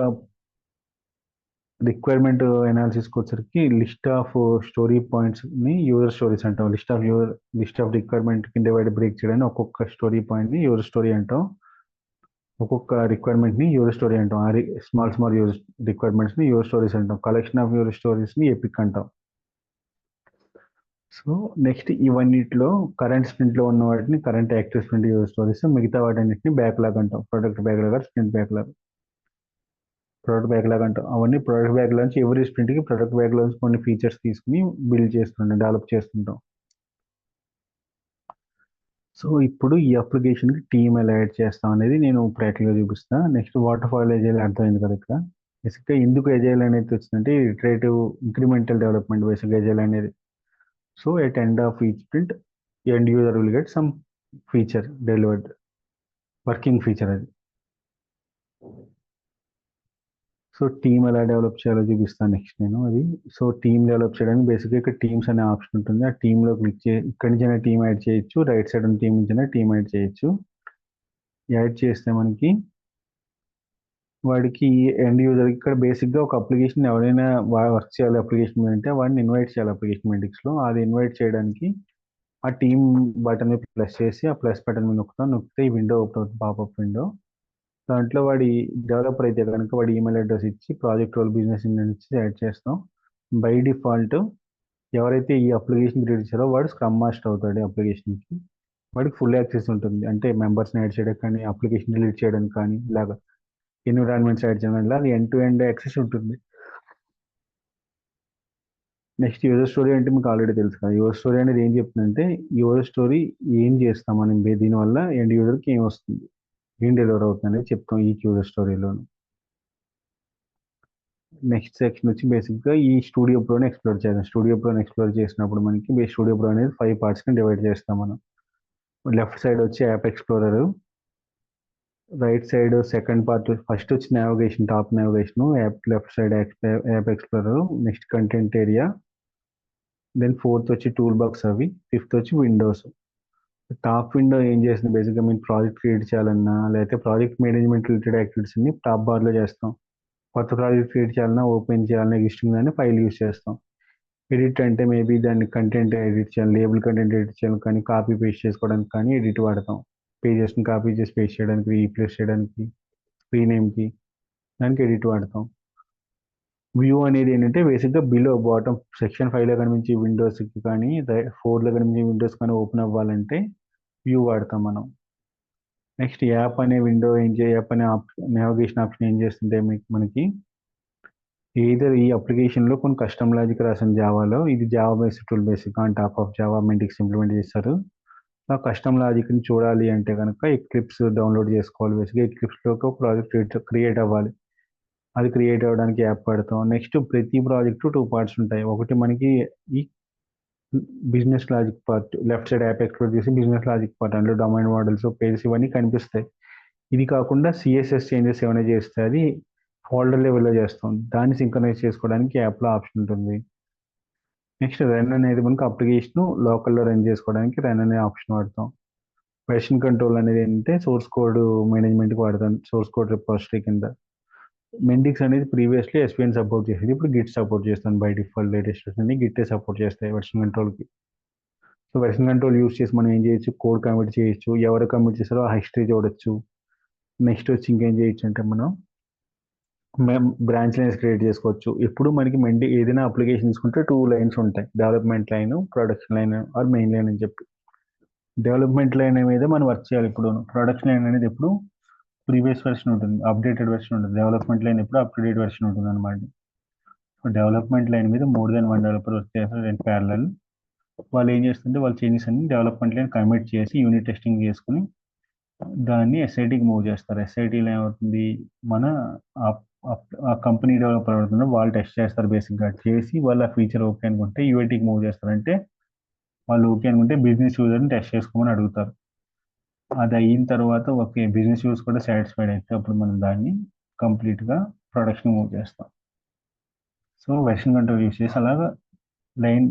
రిక్వైర్మెంట్ అనాలిసిస్కి వచ్చరికి లిస్ట్ ఆఫ్ స్టోరీ పాయింట్స్ని యూజర్ స్టోరీస్ అంటాం. లిస్ట్ ఆఫ్ రిక్వైర్మెంట్ కింద బ్రేక్ చేయడానికి ఒక్కొక్క స్టోరీ పాయింట్ని యూజర్ స్టోరీ అంటాం. ఒక్కొక్క రిక్వైర్మెంట్ని యూజర్ స్టోరీ అంటాం. స్మాల్ యూజర్ రిక్వైర్మెంట్స్ని యూజర్ స్టోరీస్ అంటాం. కలెక్షన్ ఆఫ్ యూజర్ స్టోరీస్ని ఎపిక్ అంటాం. సో నెక్స్ట్ ఇవన్నిటిలో కరెంట్ స్ప్రింట్లో ఉన్న వాటిని current active sprint use stories, మిగతా వాటన్నిటిని బ్యాక్లాగ్ అంటాం. Product backlog or sprint backlog. Product backlog అంటాం. అవన్నీ ప్రొడక్ట్ బ్యాక్లాగ్ నుంచి ఎవ్రీ స్ప్రింట్కి ప్రొడక్ట్ బ్యాక్లాగ్ నుంచి కొన్ని ఫీచర్స్ తీసుకుని బిల్డ్ చేస్తుంటాం, డెవలప్ చేస్తుంటాం. సో ఇప్పుడు ఈ అప్లికేషన్కి టీమ్ ఎలా యాడ్ చేస్తాం అనేది నేను ప్రాక్టికల్గా చూపిస్తా. నెక్స్ట్ వాటర్ ఫాల్ ఎజైల్ అర్థమైంది కదా ఇక్కడ. బేసిక్గా ఎందుకు ఎజైల్ అనేది వచ్చిందంటే iterative incremental development basic agile అనేది. So at end of each sprint end user will get some feature delivered, working feature అది. సో టీమ్ ఎలా డెవలప్ చేయాలో చూపిస్తాను నెక్స్ట్ నేను అది. సో టీమ్ డెవలప్ చేయడానికి బేసిక్గా ఇక్కడ టీమ్స్ అనే ఆప్షన్ ఉంటుంది. ఆ టీంలో క్లిక్ చేసి ఇక్కడి నుంచైనా టీమ్ యాడ్ చేయొచ్చు, రైట్ సైడ్ ఉన్న టీం నుంచైనా టీమ్ యాడ్ చేయొచ్చు. యాడ్ చేస్తే మనకి వాడికి ఎండ్ యూజర్ ఇక్కడ బేసిక్గా ఒక అప్లికేషన్ ఎవరైనా వర్క్ చేయాలి అప్లికేషన్ మీద అంటే వాడిని ఇన్వైట్ చేయాలి అప్లికేషన్ మీటింగ్స్లో. అది ఇన్వైట్ చేయడానికి ఆ టీమ్ బటన్ మీద ప్లస్ చేసి ఆ ప్లస్ బటన్ మీద నొక్కుతాం. నొక్కితే ఈ విండో ఓపెన్ అవుతుంది, పాపప్ విండో. దాంట్లో వాడి డెవలపర్ అయితే కనుక వాడి ఈమెయిల్ అడ్రస్ ఇచ్చి ప్రాజెక్ట్ రోల్ బిజినెస్ ఇచ్చి యాడ్ చేస్తాం. బై డిఫాల్ట్ ఎవరైతే ఈ అప్లికేషన్ క్రియేట్ చేశారో వాడు స్క్రమ్ మాస్టర్ అవుతాడు అప్లికేషన్కి. వాడికి ఫుల్ యాక్సెస్ ఉంటుంది, అంటే మెంబర్స్ని యాడ్ చేయడానికి కానీ అప్లికేషన్ డిలీట్ చేయడానికి కానీ ఇలాగా ఎన్విరాన్మెంట్స్ యాడ్ చేయడం ఇలా ఎండ్ టు ఎండ్ యాక్సెస్ ఉంటుంది. నెక్స్ట్ యూజర్ స్టోరీ అంటే మీకు ఆల్రెడీ తెలుసు కదా. యూజర్ స్టోరీ అనేది ఏం చెప్తుందంటే యూజర్ స్టోరీ ఏం చేస్తాం మనం దీనివల్ల ఎండ్ యూజర్కి ఏం వస్తుంది, ఏం డెలివర్ అవుతుంది అనేది చెప్తాం ఈ యూజర్ స్టోరీలో. నెక్స్ట్ సెక్షన్ వచ్చి బేసిక్గా ఈ స్టూడియో ప్రోని ఎక్స్ప్లోర్ చేద్దాం. స్టూడియో ప్రోని ఎక్స్ప్లోర్ చేసినప్పుడు మనకి స్టూడియో ప్రో అనేది 5 పార్ట్స్ని డివైడ్ చేస్తాం మనం. లెఫ్ట్ సైడ్ వచ్చి app explorer, right side second part first వచ్చి navigation, top navigation, app left side app explorer, next content area, then fourth వచ్చి టూల్ బాక్స్ అవి, ఫిఫ్త్ వచ్చి విండోస్. టాప్ విండో ఏం చేస్తుంది బేసిక్గా మీరు ప్రాజెక్ట్ క్రియేట్ చేయాలన్నా లేకపోతే ప్రాజెక్ట్ మేనేజ్మెంట్ రిలేటెడ్ యాక్టివిటీస్ ని టాప్ బార్లో చేస్తాం. కొత్త ప్రాజెక్ట్ క్రియేట్ చేయాలన్నా ఓపెన్ చేయాలన్నా ఎగ్జిస్టింగ్ దాన్ని ఫైల్ యూస్ చేస్తాం. ఎడిట్ అంటే మేబీ దాన్ని కంటెంట్ ఎడిట్ చేయాలి, లేబుల్ కంటెంట్ ఎడిట్ చేయాలి కానీ కాపీ పేస్ట్ చేసుకోవడానికి కానీ ఎడిట్ వాడతాం. పేజెస్ని కాపీ చేసి పేస్ట్ చేయడానికి, రీప్లేస్ చేయడానికి, రీనేమ్కి దానికి ఎడిట్ వాడతాం. వ్యూ అనేది ఏంటంటే బేసిక్గా బిలో బాటమ్ సెక్షన్ 5లో కనిపించే విండోస్కి కానీ 4లో కనిపించే విండోస్ కానీ ఓపెన్ అవ్వాలంటే వ్యూ వాడతాం మనం. నెక్స్ట్ యాప్ అనే విండో యాప్ అనే నావిగేషన్ ఆప్షన్ ఏం చేస్తుంటే మనకి ఏదర్ ఈ అప్లికేషన్లో కొన్ని కస్టమ్ లాజిక్ రాసిన జావాలో, ఇది Java based tool basic on top of Java Mendix implement చేస్తారు. ఆ కస్టమ్ లాజిక్ని చూడాలి అంటే కనుక ఎక్లిప్స్ డౌన్లోడ్ చేసుకోవాలి. బేసిక్గా ఎక్లిప్స్లోకి ఒక ప్రాజెక్ట్ క్రియేట్ అవ్వాలి. అది క్రియేట్ అవ్వడానికి యాప్ పడతాం. నెక్స్ట్ ప్రతి ప్రాజెక్టు 2 పార్ట్స్ ఉంటాయి. ఒకటి మనకి ఈ business logic part, left side app explore చేసి బిజినెస్ లాజిక్ పార్ట్, అందులో డొమైన్ మోడల్స్, పేజెస్ ఇవన్నీ కనిపిస్తాయి. ఇది కాకుండా సిఎస్ఎస్ చేంజెస్ ఏమైనా చేస్తే అది ఫోల్డర్ లెవెల్లో చేస్తాం. దాన్ని సింక్రనైజ్ చేసుకోవడానికి యాప్లో ఆప్షన్ ఉంటుంది. నెక్స్ట్ రన్ అనేది మనకు అప్లికేషన్ లోకల్లో రన్ చేసుకోవడానికి రన్ అనే ఆప్షన్ వాడతాం. వెర్షన్ కంట్రోల్ అనేది ఏంటంటే సోర్స్ కోడ్ మేనేజ్మెంట్కి వాడతాం, సోర్స్ కోడ్ రిపోజిటరీ కింద. మెంటిక్స్ అనేది ప్రీవియస్లీ ఎస్పిఎన్ సపోర్ట్ చేసేది, ఇప్పుడు గిట్ సపోర్ట్ చేస్తాను. బై డిఫాల్ట్ లేటెస్ట్ అన్ని గిట్టే సపోర్ట్ చేస్తాయి వెర్షన్ కంట్రోల్కి. సో వెర్షన్ కంట్రోల్ యూస్ చేసి మనం ఏం చేయొచ్చు, కోడ్ కమిట్ చేయొచ్చు, ఎవరు కమిట్ చేస్తారో ఆ హిస్టరీ చూడొచ్చు. నెక్స్ట్ వచ్చి ఇంకేం చేయొచ్చు అంటే మనం బ్రాంచ్ లైన్స్ క్రియేట్ చేసుకోవచ్చు. ఇప్పుడు మనకి ఏదైనా అప్లికేషన్ తీసుకుంటే 2 లైన్స్ ఉంటాయి, development line, production line or main line అని చెప్పి. డెవలప్మెంట్ లైన్ మీద మనం వర్క్ చేయాలి. ఇప్పుడు ప్రొడక్షన్ లైన్ అనేది ఎప్పుడు ప్రీవియస్ వెర్షన్ ఉంటుంది, అప్డేటెడ్ వెర్షన్ ఉంటుంది. డెవలప్మెంట్ లైన్ ఎప్పుడు అప్ టు డేట్ వెర్షన్ ఉంటుంది అనమాట. సో డెవలప్మెంట్ లైన్ మీద మోర్ దెన్ 1 డెవలపర్ వర్క్ చేస్తారు ఇన్ ప్యారలల్. వాళ్ళు ఏం చేస్తుంటే వాళ్ళ చేంజెస్ అన్ని డెవలప్మెంట్ లైన్ కమిట్ చేసి యూనిట్ టెస్టింగ్ చేసుకుని దాన్ని ఎస్ఐటికి మూవ్ చేస్తారు. ఎస్ఐటీలో ఏమవుతుంది, మన ఆ కంపెనీ డెవలపర్ అవుతుందో వాళ్ళు టెస్ట్ చేస్తారు. బేసిక్గా చేసి వాళ్ళ ఫీచర్ ఓకే అనుకుంటే యూఐటీకి మూవ్ చేస్తారు. అంటే వాళ్ళు ఓకే అనుకుంటే బిజినెస్ యూజర్ని టెస్ట్ చేసుకోమని అడుగుతారు. అది అయిన తర్వాత ఓకే బిజినెస్ యూజ్ కూడా సాటిస్ఫైడ్ అయితే అప్పుడు మనం దాన్ని కంప్లీట్గా ప్రొడక్షన్ మూవ్ చేస్తాం. సో వెర్షన్ కంట్రోల్ యూస్ చేసి అలాగా లైన్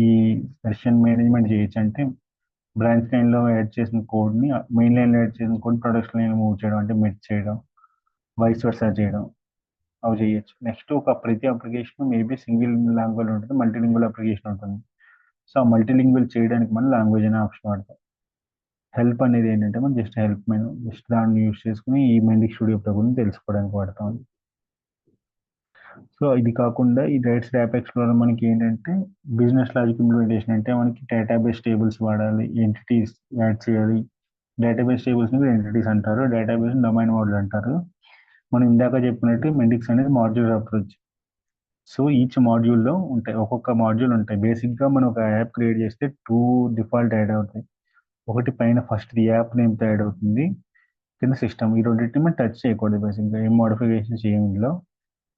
ఈ వెర్షన్ మేనేజ్మెంట్ చేయొచ్చు. అంటే బ్రాంచ్ లైన్లో యాడ్ చేసిన కోడ్ని మెయిన్ లైన్లో యాడ్ చేసిన కోడ్ ప్రొడక్షన్ లైన్ మూవ్ చేయడం, అంటే మెర్జ్ చేయడం, వైస్ వర్సా చేయడం, అవి చేయొచ్చు. నెక్స్ట్ ఒక ప్రతి అప్లికేషన్ మేబీ సింగిల్ లాంగ్వేజ్ ఉంటుంది, మల్టీలింగ్వల్ అప్లికేషన్ ఉంటుంది. సో ఆ మల్టీలింగ్వల్ చేయడానికి మనం లాంగ్వేజ్ అనే ఆప్షన్ వాడతాం. హెల్ప్ అనేది ఏంటంటే మనం జస్ట్ హెల్ప్ మెను, జస్ట్ దాన్ని యూస్ చేసుకుని ఈ మెండిక్ స్టూడియో ప్రోగ్రామ్ తెలుసుకోవడానికి వాడతాం. సో ఇది కాకుండా ఈ రైట్స్ యాప్ ఎక్స్ప్లోరర్ మనకి ఏంటంటే బిజినెస్ లాజిక్ ఇంప్లిమెంటేషన్ అంటే మనకి డేటాబేస్ టేబుల్స్ వాడాలి, ఎంటిటీస్ యాడ్ చేయాలి. డేటాబేస్ టేబుల్స్ ని ఎంటిటీస్ అంటారు, డేటాబేస్ డొమైన్ మోడల్ అంటారు. మనం ఇందాక చెప్పినట్టు మెండిక్స్ అనేది మాడ్యూల్ అప్రోచ్. సో ఈచ్ మాడ్యూల్లో ఉంటాయి, ఒక్కొక్క మాడ్యూల్ ఉంటాయి. బేసిక్గా మనం ఒక యాప్ క్రియేట్ చేస్తే టూ డిఫాల్ట్ యాడ్ అవుతాయి. ఒకటి పైన ఫస్ట్ యాప్ నేమ్తో యాడ్ అవుతుంది, కింద సిస్టమ్. ఈ రెండింటిని మనం టచ్ చేయకూడదు బేసిక్గా, ఏం మోడిఫికేషన్ చేయం ఇందులో.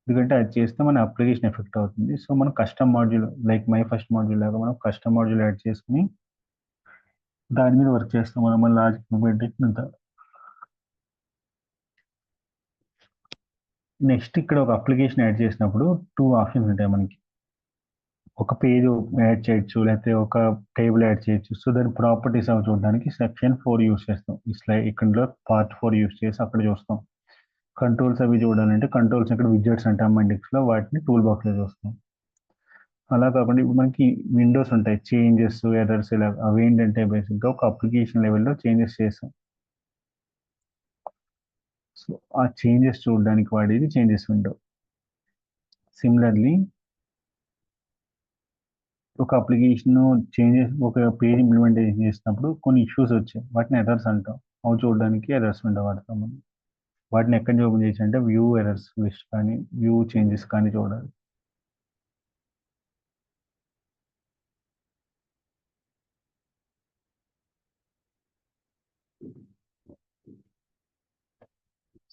ఎందుకంటే అది చేస్తే మన అప్లికేషన్ ఎఫెక్ట్ అవుతుంది. సో మనం custom module like my first module లాగా మనం కస్టమ్ మాడ్యూల్ యాడ్ చేసుకుని దాని మీద వర్క్ చేస్తాం మనం. మన లాజిక్ ఇంప్లిమెంటేషన్ అంతా. నెక్స్ట్ ఇక్కడ ఒక అప్లికేషన్ యాడ్ చేసినప్పుడు టూ ఆప్షన్స్ ఉంటాయి మనకి. ఒక పేజ్ యాడ్ చేయొచ్చు, లేకపోతే ఒక టేబుల్ యాడ్ చేయొచ్చు. సో దాని ప్రాపర్టీస్ అవి చూడడానికి సెక్షన్ 4 యూస్ చేస్తాం. ఈ స్లైడ్ ఇక్కడ పార్ట్ 4 యూస్ చేసి అక్కడ చూస్తాం. కంట్రోల్స్ అవి చూడాలంటే కంట్రోల్స్ ఇక్కడ విజెట్స్ అంటాం ఇండెక్స్ లో, వాటిని టూల్ బాక్స్ లో చూస్తాం. అలా కాకుండా ఇప్పుడు మనకి విండోస్ ఉంటాయి, చేంజెస్, ఎర్రర్స్, ఇలా. అవి ఏంటంటే బేసిక్గా ఒక అప్లికేషన్ లెవెల్లో చేంజెస్ చేస్తాం. సో ఆ చేంజెస్ చూడడానికి వాడేది చేంజెస్ విండో. సిమిలర్లీ ఒక అప్లికేషన్ చేంజెస్, ఒక పేజ్ ఇంప్లిమెంటేషన్ చేసినప్పుడు కొన్ని ఇష్యూస్ వచ్చాయి, వాటిని ఎర్రర్స్ అంటాం. అవి చూడడానికి ఎర్రర్స్ విండో వాడతాం మనం. వాటిని ఎక్కడ ఓపెన్ చేసి అంటే వ్యూ ఎర్రర్స్ లిస్ట్ కానీ వ్యూ చేంజెస్ కానీ చూడాలి.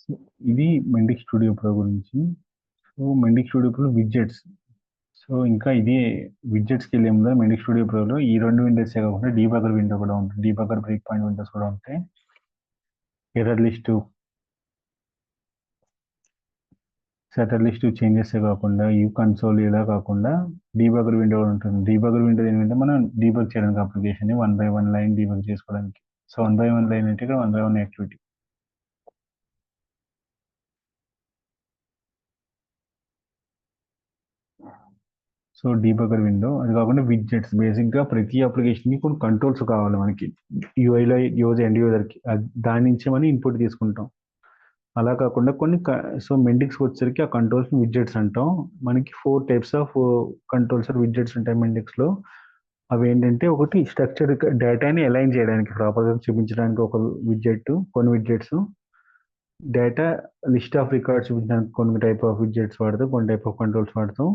సో ఇది మెండిక్ స్టూడియో ప్రో గురించి. So Mendix Studio Pro widgets. So ఇంకా ఇది విడ్జెట్స్కి వెళ్ళే ముందు మెండిక్ స్టూడియో ప్రోలో ఈ రెండు విండోస్ కాకుండా డీబగర్ విండో కూడా ఉంటుంది, డీబగర్ బ్రేక్ పాయింట్ విండోస్ కూడా ఉంటాయి. Error list, setter list, changes కాకుండా యూ కన్సోల్ ఇలా కాకుండా డీబగర్ విండో కూడా ఉంటుంది. డీబగర్ విండో ఏంటంటే మనం డీబగ్ చేయడానికి అప్లికేషన్ 1 by 1 లైన్ డీబగ్ చేసుకోవడానికి. సో 1 by 1 లైన్ అంటే ఇక్కడ 1 by 1 activity. So debugger window. అది కాకుండా విడ్జెట్స్, బేసిక్గా ప్రతి అప్లికేషన్కి కొన్ని కంట్రోల్స్ కావాలి మనకి. యూఐలో యూజ్ ఎండ్ యూజర్కి, దాని నుంచి మనం ఇన్పుట్ తీసుకుంటాం. అలా కాకుండా కొన్ని సో మెండిక్స్కి వచ్చేసరికి ఆ కంట్రోల్స్ విడ్జెట్స్ అంటాం. మనకి 4 types ఆఫ్ కంట్రోల్స్ విడ్జెట్స్ ఉంటాయి మెండిక్స్లో. అవి ఏంటంటే ఒకటి స్ట్రక్చర్, డేటాని అలైన్ చేయడానికి ప్రాపర్గా చూపించడానికి ఒక విడ్జెట్, కొన్ని widgets. Data list of records చూపించడానికి కొన్ని టైప్ ఆఫ్ విడ్జెట్స్ వాడతాం, కొన్ని టైప్ ఆఫ్ కంట్రోల్స్ వాడతాం.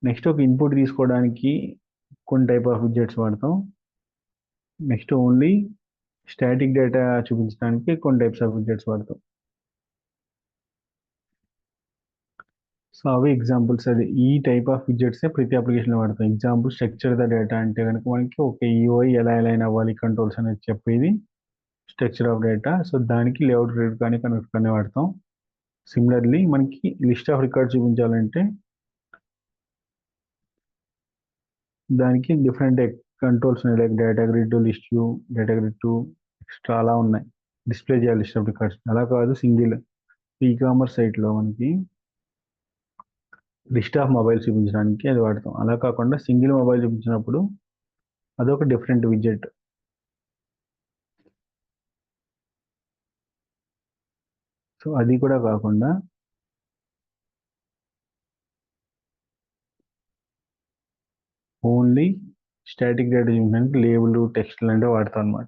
నెక్స్ట్ ఒక ఇన్పుట్ తీసుకోవడానికి కొన్ని టైప్ ఆఫ్ విడ్జెట్స్ వాడతాం. నెక్స్ట్ ఓన్లీ స్టాటిక్ డేటా చూపించడానికి కొన్ని టైప్స్ ఆఫ్ విడ్జెట్స్ వాడతాం. సో అవి ఎగ్జాంపుల్స్. అది ఈ టైప్ ఆఫ్ విడ్జెట్స్ ప్రతి అప్లికేషన్లో వాడతాం. ఎగ్జాంపుల్ స్ట్రక్చర్ ద డేటా అంటే కనుక మనకి ఒక ఈఓఐ ఎలా అలైన్ అవ్వాలి కంట్రోల్స్ అనేది చెప్పేది స్ట్రక్చర్ ఆఫ్ డేటా. సో దానికి లేఅవుట్ గ్రిడ్ కానీ కన్వర్ట్ కానీ వాడతాం. సిమిలర్లీ మనకి లిస్ట్ ఆఫ్ రికార్డ్ చూపించాలంటే దానికి డిఫరెంట్ కంట్రోల్స్ ఉన్నాయి, like data grid, list view, data grid 2, extra అలా ఉన్నాయి. డిస్ప్లే చేయాలి లిస్ట్ ఆఫ్ రికార్డ్స్. అలా కాదు సింగిల్. ఈ కామర్స్ సైట్లో మనకి లిస్ట్ ఆఫ్ మొబైల్ చూపించడానికి అది వాడతాం. అలా కాకుండా సింగిల్ మొబైల్ చూపించినప్పుడు అదొక డిఫరెంట్ విడ్జెట్. సో అది కూడా కాకుండా ఓన్లీ స్టాటిక్ డేటా చూపించడానికి లేబుల్, టెక్స్ట్ లాంటివి వాడతాం అనమాట.